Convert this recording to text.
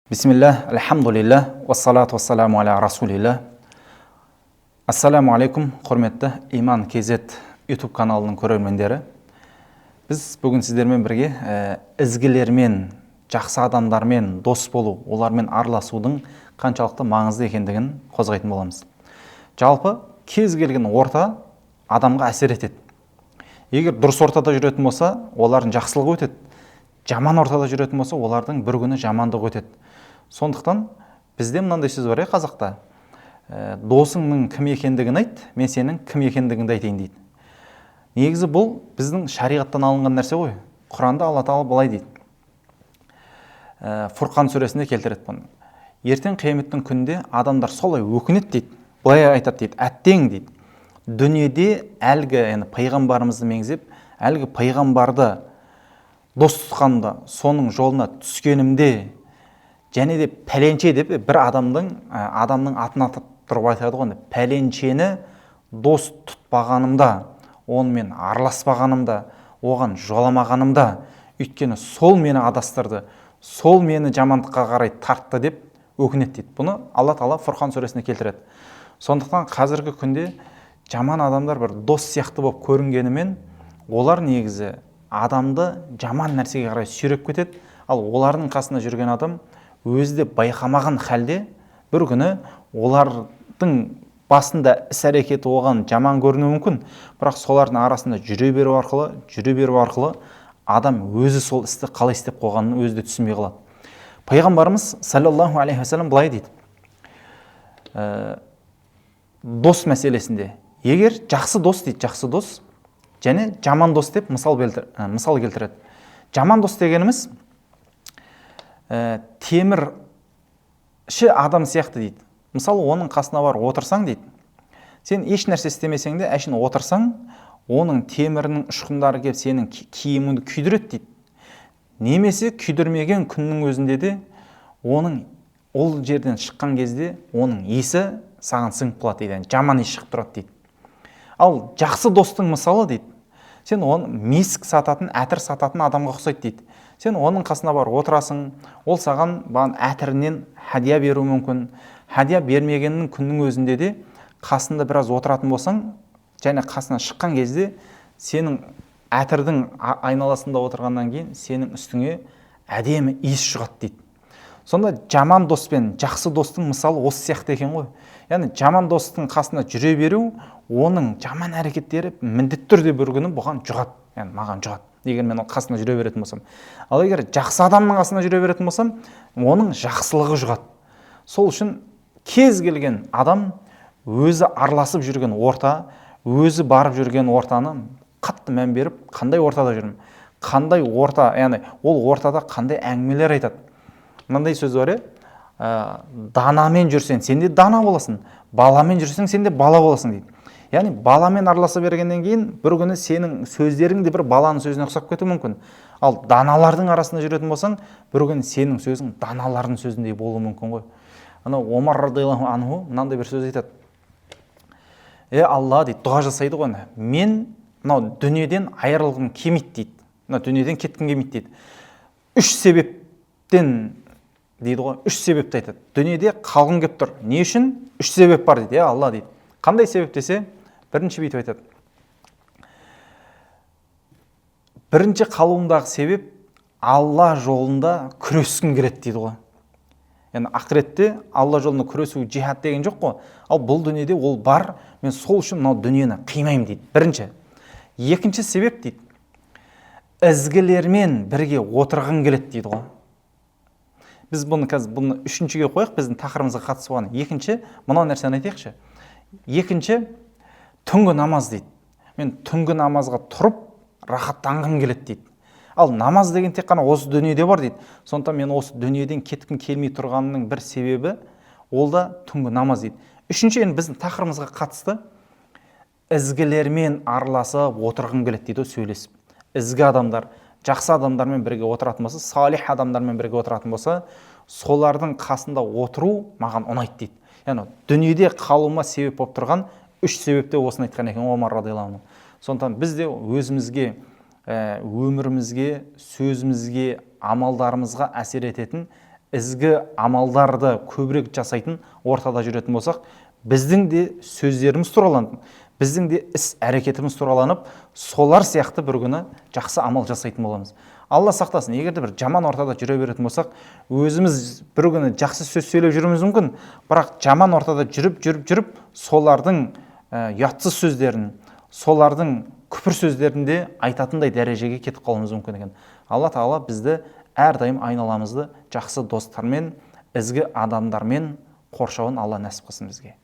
Бисмиллах, альхамдулиллах, вассалату вассаламу аля расулилlah. Ассаламу алейкум, құрметті Иман KZ YouTube каналының көрермендері. Біз бүгін сіздермен бірге ізгілермен, жақсы адамдармен дос болу, олармен араласудың қаншалықты маңызды екендігін қозғайтын боламыз. Жалпы кез келген орта адамға әсер етеді. Егер дұрыс ортада жүретін болса, олардың жақсылығы өтеді. Жаман ортада жүретін болса, олардың бір күні жамандығы өтеді. Сондықтан бізде мынандай сөз бар қазақта. Досыңның кім екендігін айт, мен сенің кім екендігіңді айтайын дейді. Негізі бұл біздің шариғаттан алынған нәрсе ғой. Құранда Алла Тағала былай дейді. Фурқан сүресінде келтіреді бұны. Ертең қияметтің күнінде адамдар солай өкінеді дейді. Былай айтады дейді. Әттең дейді. Дүниеде әлгі пайғамбарымызды меңзеп, әлгі пайғамбарды дос тұтқанда, соның жолына түскенімде, және де пәленше деп бір адамның атын атап тұрып айтады ғой. Пәленшені дос тұтпағанымда, онымен араласпағанымда, оған жоламағанымда, өйткені сол мені адастырды, сол мені жамандыққа қарай тартты деп өкінеді дейді. Бұны Алла Тағала Фурқан сүресіне келтіреді. Сондықтан қазіргі күнде жаман адамдар бір дос сияқты болып көрінгенімен, олар негізі адамды жаман нәрсеге қарай сүйреп кетеді. Ал олардың қасында жүрген адам өзі де байқамаған халде бір күні олардың басында іс-әрекеті оған жаман көрінуі мүмкін. Бірақ солардың арасында жүре беру арқылы адам өзі сол істі қалай істеп қойғанын өзі де түсінбей қалады. Пайғамбарымыз саллаллаху алейхи вассалам былай дейді. Дос мәселесінде, егер жақсы дос дейді, жақсы дос және жаман дос деп мысал келтіреді. Жаман дос дегеніміз темірші адам сияқты дейді. Мысалы, оның қасына бар отырсаң дейді. Сен еш нәрсе істемесең де, әшін отырсаң, оның темірінің ұшқындары келіп сенің киіміңді күйдіреді дейді. Немесе күйдірмеген күннің өзінде де ол жерден шыққан кезде оның иісі саған сіңіп қалады дейді. Жаман иіс шығып тұрады дейді. Ал жақсы достың мысалы дейді. Сен оны месік сататын, әтір сататын адамға ұқсайды дейді. Сен оның қасына бар отырасың, ол саған әтірінен хадия беру мүмкін. Хадия бермегеннің күннің өзінде де қасында біраз отыратын болсаң, және қасына шыққан кезде сенің әтірдің айналасында отырғаннан кейін сенің үстіңе әдемі иіс шығады дейді. Сонда жаман дос пен жақсы достың мысалы осы сияқты екен ғой. Яғни жаман достың қасына жүре беру, оның жаман әрекеттері міндетті түрде бір күні бұған жұғады, яғни маған жұғады. Егер мен қасына жүре беретін болсам. Ал егер жақсы адамның қасына жүре беретін болсам, оның жақсылығы жұғады. Сол үшін кез келген адам өзі араласып жүрген орта, өзі барып жүрген ортаны қатты мән беріп, қандай ортада жүрмін, қандай орта, яғни ол ортада қандай әңгімелер айтады. Мынандай сөз бар, данамен жүрсең, сен де дана боласың, баламен жүрсең, сен де бала боласың дейді. Яғни баламен араласа бергеннен кейін бір күні сенің сөздерің де бір баланың сөзіне ұқсап кетуі мүмкін. Ал даналардың арасында жүретін болсаң, бір күні сенің сөзің даналардың сөзіндей болуы мүмкін ғой. Ана Омар радиаллаху анху мынандай бір сөз айтады. Алла дейді, дұға жасайды ғой. Мен мынау дүниеден айырылғым келмейді дейді. Мынау дүниеден кеткім келмейді дейді. Үш себептен дейді ғой, үш себепті айтады. Дүниеде қалғым келіп тұр. Не үшін? Үш себеп бар дейді, Алла дейді. Қандай себеп десе, бірінші бүйтіп айтады. Бірінші қалуымдағы себеп Алла жолында күрескім келеді дейді ғой. Яғни ақыретте Алла жолында күресу жихад деген жоқ қой. Ал бұл дүниеде ол бар, мен сол үшін мынау дүниені қимаймын дейді. Бірінші. Екінші себеп дейді. Ізгілермен бірге отырғың келеді дейді ғой. Біз бұны үшіншіге қойық, біздің тақырыбымызға қатысы болған. Екінші, мынау нәрсені айтайықшы. Екінші, түнгі намаз дейді. Мен түнгі намазға тұрып, рахаттанғым келеді дейді. Ал намаз деген тек қана осы дүниеде бар дейді. Сондықтан мен осы дүниеден кеткім келмей тұрғанның бір себебі, ол да түнгі намаз дейді. Үшінші, біздің тақырыбымызға қатысты, ізгілермен араласып отырғым келеді дейді, сөйлесіп. Ізгі адамдар, жақсы адамдармен бірге отыратын болса, салих адамдармен бірге отыратын болса, солардың қасында отыру маған ұнайды дейді. Яғни дүниеде қалуыма себеп болып тұрған үш себепте осыны айтқан екен Омар радиаллаху анху. Сондықтан біз де өзімізге, өмірімізге, сөзімізге, амалдарымызға әсер ететін ізгі амалдарды көбірек жасайтын ортада жүретін болсақ, біздің де сөздеріміз тураланып, біздің де іс әрекетіміз тураланып, солар сияқты бір күні жақсы амал жасайтын боламыз. Алла сақтасын, егер де бір жаман ортада жүре беретін болсақ, өзіміз бір күні жақсы сөз сөйлеп жүруіміз мүмкін, бірақ жаман ортада жүріп, солардың ұятсыз сөздерін, солардың күпір сөздерін де айтатындай дәрежеге кетіп қалуымыз мүмкін екен. Алла Тағала бізді әрдайым айналамызды жақсы достармен, ізгі адамдармен қоршауын Алла нәсіп қылсын бізге.